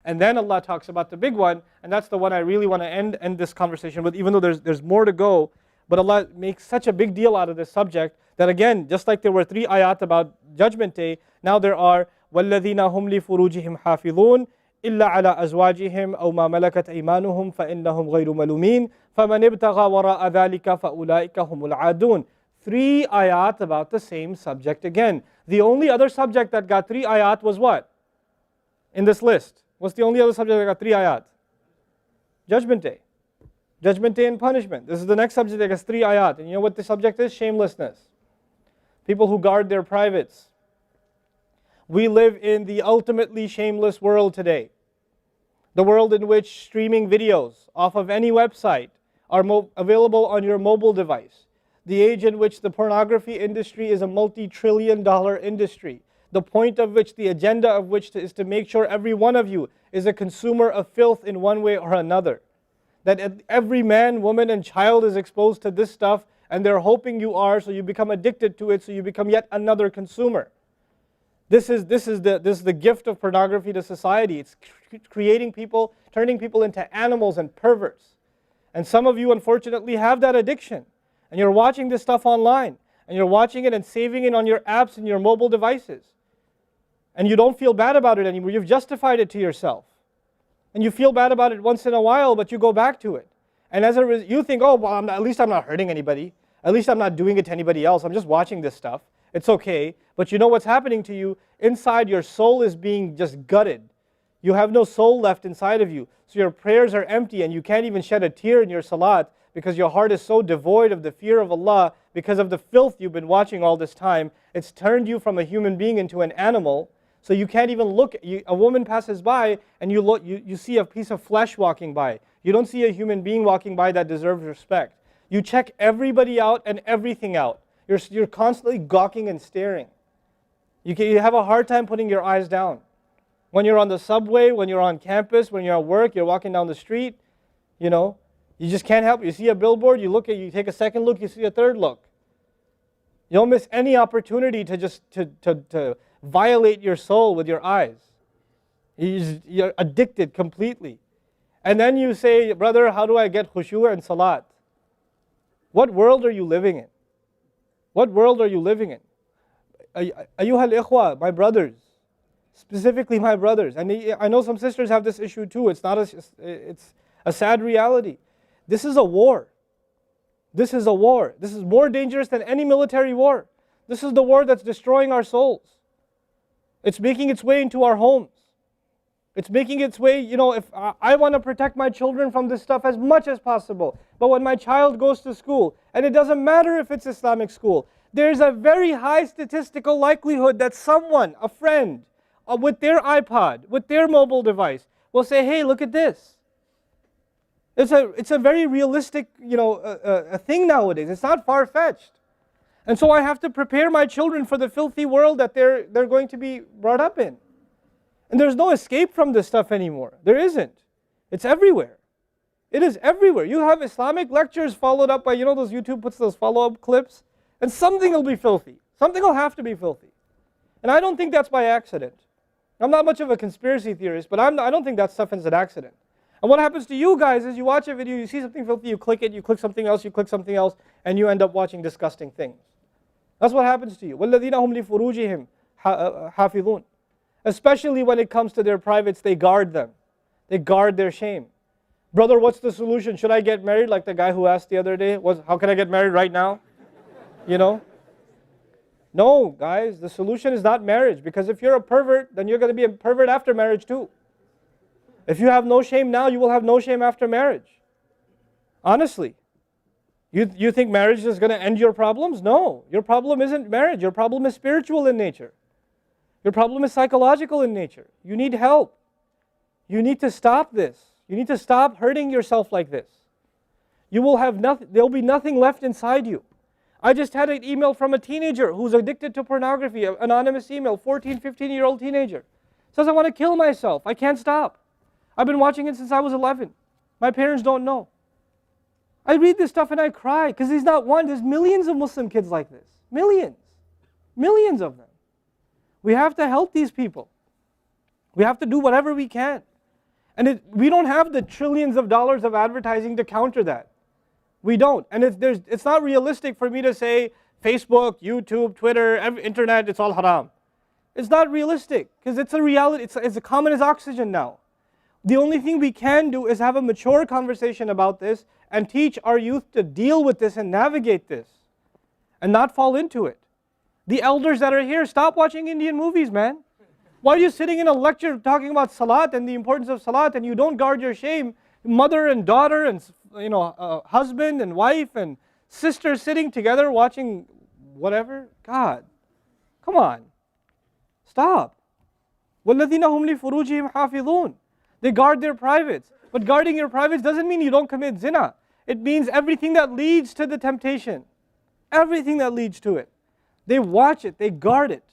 And then Allah talks about the big one, and that's the one I really want to end this conversation with, even though there's more to go. But Allah makes such a big deal out of this subject that again, just like there were 3 ayat about Judgment Day, now there are وَالَّذِينَ هُمْ لِفُرُوجِهِمْ حَافِظُونَ إِلَّا عَلَىٰ أَزْوَاجِهِمْ أَوْ مَا مَلَكَتْ أَيْمَانُهُمْ فَإِنَّهُمْ غَيْرُ مَلُومِينَ فَمَنِ ابْتَغَى وَرَاءَ ذَلِكَ فَأُولَٰئِكَ هُمُ الْعَادُونَ. 3 ayat about the same subject again. The only other subject that got 3 ayat was what? In this list. What's the only other subject that got 3 ayat? Judgment Day. Judgment Day and punishment. This is the next subject that gets 3 ayat. And you know what the subject is? Shamelessness. People who guard their privates. We live in the ultimately shameless world today. The world in which streaming videos off of any website are available on your mobile device. The age in which the pornography industry is a multi-trillion-dollar industry. The point of which, the agenda of which is to make sure every one of you is a consumer of filth in one way or another. That every man, woman, and child is exposed to this stuff, and they're hoping you are, so you become addicted to it, so you become yet another consumer. This is the gift of pornography to society. It's creating people, turning people into animals and perverts. And some of you, unfortunately, have that addiction. And you're watching this stuff online. And you're watching it and saving it on your apps and your mobile devices. And you don't feel bad about it anymore. You've justified it to yourself. And you feel bad about it once in a while, but you go back to it. And as a result, you think, oh, well, at least I'm not hurting anybody. At least I'm not doing it to anybody else. I'm just watching this stuff. It's okay. But you know what's happening to you? Inside, your soul is being just gutted. You have no soul left inside of you. So your prayers are empty and you can't even shed a tear in your salat because your heart is so devoid of the fear of Allah because of the filth you've been watching all this time. It's turned you from a human being into an animal. So you can't even look. A woman passes by and you see a piece of flesh walking by. You don't see a human being walking by that deserves respect. You check everybody out and everything out. You're constantly gawking and staring. You have a hard time putting your eyes down. When you're on the subway, when you're on campus, when you're at work, you're walking down the street, you just can't help it. You see a billboard, you take a second look, you see a third look. You don't miss any opportunity to just to violate your soul with your eyes. You're addicted completely. And then you say, brother, how do I get khushu' and salat? What world are you living in? What world are you living in? Ayyuhal ikhwa, my brothers, specifically my brothers. And I know some sisters have this issue too. It's a sad reality. This is a war. This is a war. This is more dangerous than any military war. This is the war that's destroying our souls. It's making its way into our homes. It's making its way, if I want to protect my children from this stuff as much as possible. But when my child goes to school, and it doesn't matter if it's Islamic school, there's a very high statistical likelihood that someone, a friend, with their iPod, with their mobile device, will say, hey, look at this. It's a very realistic, a thing nowadays. It's not far-fetched. And so I have to prepare my children for the filthy world that they're going to be brought up in. And there's no escape from this stuff anymore. There isn't. It's everywhere. It is everywhere. You have Islamic lectures followed up by, those YouTube puts those follow-up clips, and something will be filthy. Something will have to be filthy. And I don't think that's by accident. I'm not much of a conspiracy theorist, but I don't think that stuff is an accident. And what happens to you guys is you watch a video, you see something filthy, you click it, you click something else, and you end up watching disgusting things. That's what happens to you. وَالَّذِينَ هُمْ لِفُرُوجِهِمْ حَافِظُونَ. Especially when it comes to their privates, they guard them. They guard their shame. Brother, what's the solution? Should I get married? Like the guy who asked the other day, how can I get married right now? No, guys, the solution is not marriage. Because if you're a pervert, then you're going to be a pervert after marriage too. If you have no shame now, you will have no shame after marriage. Honestly. You think marriage is going to end your problems? No. Your problem isn't marriage. Your problem is spiritual in nature. Your problem is psychological in nature. You need help. You need to stop this. You need to stop hurting yourself like this. You will have nothing, there'll be nothing left inside you. I just had an email from a teenager who's addicted to pornography, an anonymous email, 14, 15-year-old teenager. Says, I want to kill myself. I can't stop. I've been watching it since I was 11. My parents don't know. I read this stuff and I cry because he's not one. There's millions of Muslim kids like this. Millions. Millions of them. We have to help these people. We have to do whatever we can. And we don't have the trillions of dollars of advertising to counter that. We don't. And it's not realistic for me to say Facebook, YouTube, Twitter, internet, it's all haram. It's not realistic because it's a reality. It's as common as oxygen now. The only thing we can do is have a mature conversation about this and teach our youth to deal with this and navigate this and not fall into it. The elders that are here, stop watching Indian movies, man. Why are you sitting in a lecture talking about salat and the importance of salat and you don't guard your shame? Mother and daughter and husband and wife and sister sitting together watching whatever? God, come on. Stop. وَالَّذِينَ هُمْ لِفُرُوجِهِمْ حَافِظُونَ. They guard their privates. But guarding your privates doesn't mean you don't commit zina. It means everything that leads to the temptation. Everything that leads to it. They watch it. They guard it.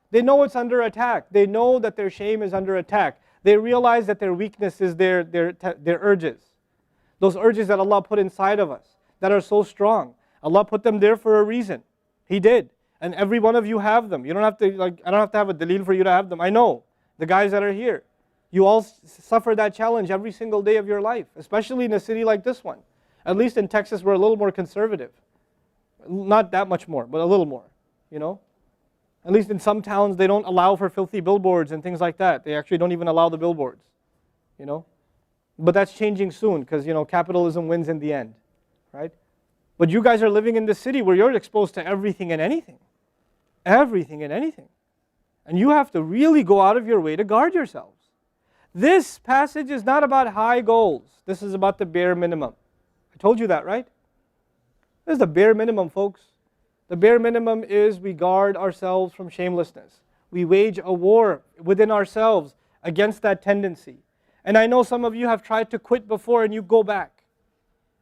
They know it's under attack. They know that their shame is under attack. They realize that their weakness is their urges. Those urges that Allah put inside of us that are so strong. Allah put them there for a reason. He did. And every one of you have them. You don't have to, I don't have to have a dalil for you to have them. I know. The guys that are here. You all suffer that challenge every single day of your life. Especially in a city like this one. At least in Texas we're a little more conservative. Not that much more, but a little more. You know? At least in some towns they don't allow for filthy billboards and things like that. They actually don't even allow the billboards. You know? But that's changing soon because, capitalism wins in the end. Right? But you guys are living in the city where you're exposed to everything and anything. Everything and anything. And you have to really go out of your way to guard yourselves. This passage is not about high goals. This is about the bare minimum. I told you that, right? This is the bare minimum, folks. The bare minimum is we guard ourselves from shamelessness. We wage a war within ourselves against that tendency. And I know some of you have tried to quit before and you go back.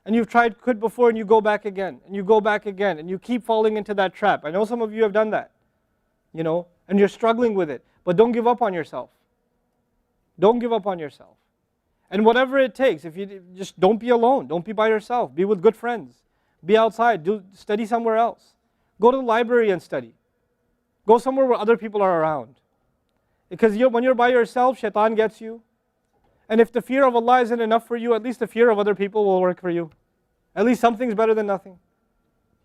And you've tried to quit before and you go back again. And you go back again. And you keep falling into that trap. I know some of you have done that. And you're struggling with it. But don't give up on yourself. Don't give up on yourself. And whatever it takes, if you just don't be alone. Don't be by yourself. Be with good friends. Be outside. Study somewhere else. Go to the library and study. Go somewhere where other people are around. Because when you're by yourself, shaitan gets you. And if the fear of Allah isn't enough for you, at least the fear of other people will work for you. At least something's better than nothing.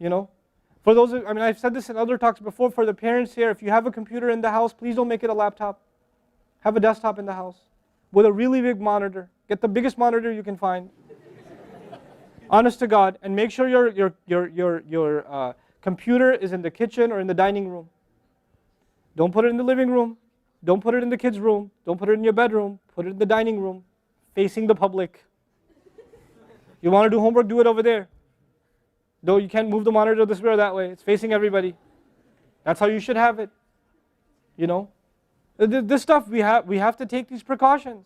For those, I've said this in other talks before, for the parents here, if you have a computer in the house, please don't make it a laptop. Have a desktop in the house with a really big monitor. Get the biggest monitor you can find. Honest to God, and make sure your computer is in the kitchen or in the dining room. Don't put it in the living room. Don't put it in the kids' room. Don't put it in your bedroom. Put it in the dining room, facing the public. You want to do homework, do it over there. Though you can't move the monitor this way or that way. It's facing everybody. That's how you should have it. This stuff, we have to take these precautions.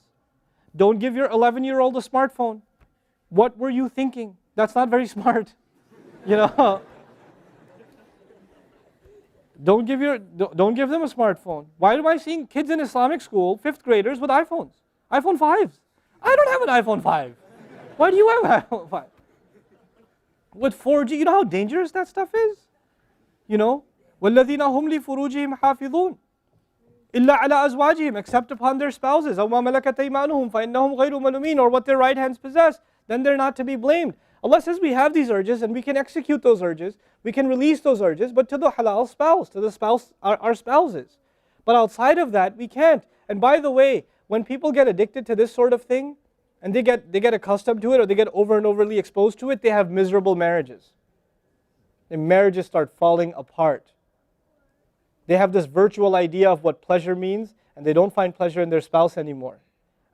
Don't give your 11-year-old a smartphone. What were you thinking? That's not very smart. Don't give them a smartphone. Why am I seeing kids in Islamic school, 5th graders, with iPhones? iPhone 5s. I don't have an iPhone 5. Why do you have an iPhone 5? With 4G, you know how dangerous that stuff is? وَالَّذِينَ هُمْ لِفُرُوجِهِمْ حَافِظُونَ إِلَّا عَلَىٰ أَزْوَاجِهِمْ except upon their spouses أَوْ مَا مَلَكَتْ أَيْمَانُهُمْ فَإِنَّهُمْ غَيْرُ مَلُومِينَ or what their right hands possess, then they're not to be blamed. Allah says we have these urges and we can execute those urges, we can release those urges, but to the halal spouse, to the spouse, our spouses. But outside of that, we can't. And by the way, when people get addicted to this sort of thing, and they get accustomed to it or they get over and overly exposed to it, they have miserable marriages. Their marriages start falling apart. They have this virtual idea of what pleasure means, and they don't find pleasure in their spouse anymore.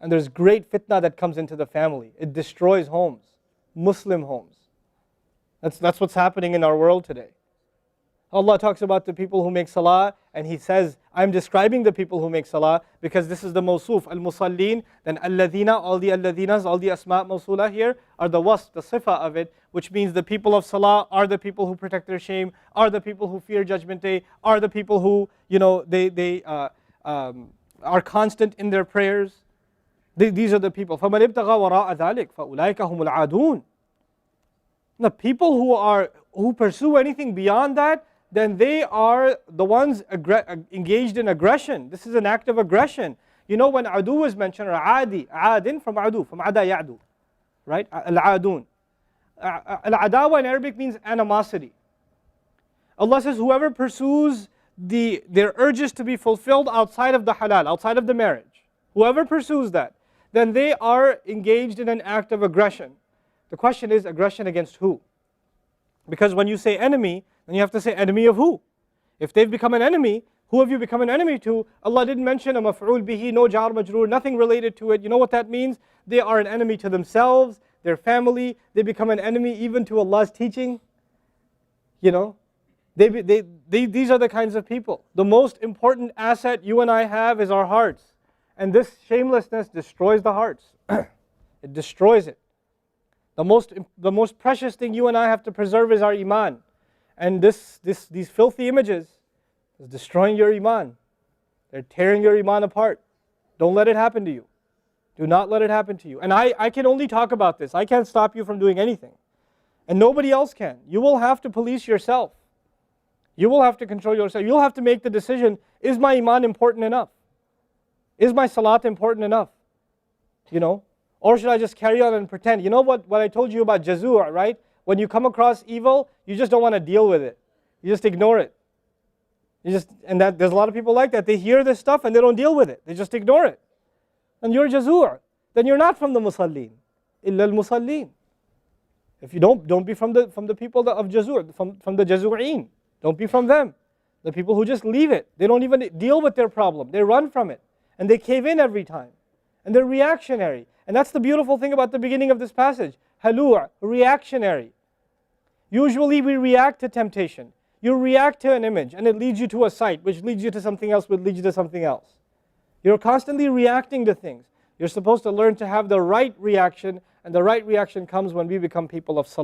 And there's great fitna that comes into the family. It destroys homes, Muslim homes. That's what's happening in our world today. Allah talks about the people who make salah, and He says, I'm describing the people who make salah because this is the mawsuf, al-musallin, then alladhina, all the alladhinas, all the asma' mawsula here are the wasf, the sifa of it, which means the people of salah are the people who protect their shame, are the people who fear judgment day, are the people who, they are constant in their prayers. These are the people. فَمَنِ ابْتَغَى وَرَاءَ ذَلِكَ فَأُولَٰئِكَ هُمُ الْعَادُونَ. The people who pursue anything beyond that, then they are the ones engaged in aggression. This is an act of aggression. You know when adu is mentioned, or adi, adin from adu, from ada ya'du, right? Al-adun. Al-adawa in Arabic means animosity. Allah says, whoever pursues their urges to be fulfilled outside of the halal, outside of the marriage, whoever pursues that, then they are engaged in an act of aggression. The question is, aggression against who? Because when you say enemy, then you have to say enemy of who? If they've become an enemy, who have you become an enemy to? Allah didn't mention a maf'ul bihi, no jar majroor, nothing related to it. You know what that means? They are an enemy to themselves, their family. They become an enemy even to Allah's teaching. You know, these are the kinds of people. The most important asset you and I have is our hearts. And this shamelessness destroys the hearts. It destroys it. The most precious thing you and I have to preserve is our iman. And these filthy images is destroying your iman. They're tearing your iman apart. Don't let it happen to you. Do not let it happen to you. And I can only talk about this. I can't stop you from doing anything. And nobody else can. You will have to police yourself. You will have to control yourself. You'll have to make the decision, is my iman important enough? Is my salat important enough? You know? Or should I just carry on and pretend? You know what I told you about jazur, right? When you come across evil, you just don't want to deal with it. You just ignore it. There's a lot of people like that. They hear this stuff and they don't deal with it. They just ignore it. And you're jazur. Then you're not from the musallin. Illa al-musallin. If you don't be from the people of jazur, from the jazureen. Don't be from them. The people who just leave it. They don't even deal with their problem. They run from it. And they cave in every time. And they're reactionary. And that's the beautiful thing about the beginning of this passage. Halua, reactionary. Usually we react to temptation. You react to an image and it leads you to a site, which leads you to something else, which leads you to something else. You're constantly reacting to things. You're supposed to learn to have the right reaction, and the right reaction comes when we become people of salah.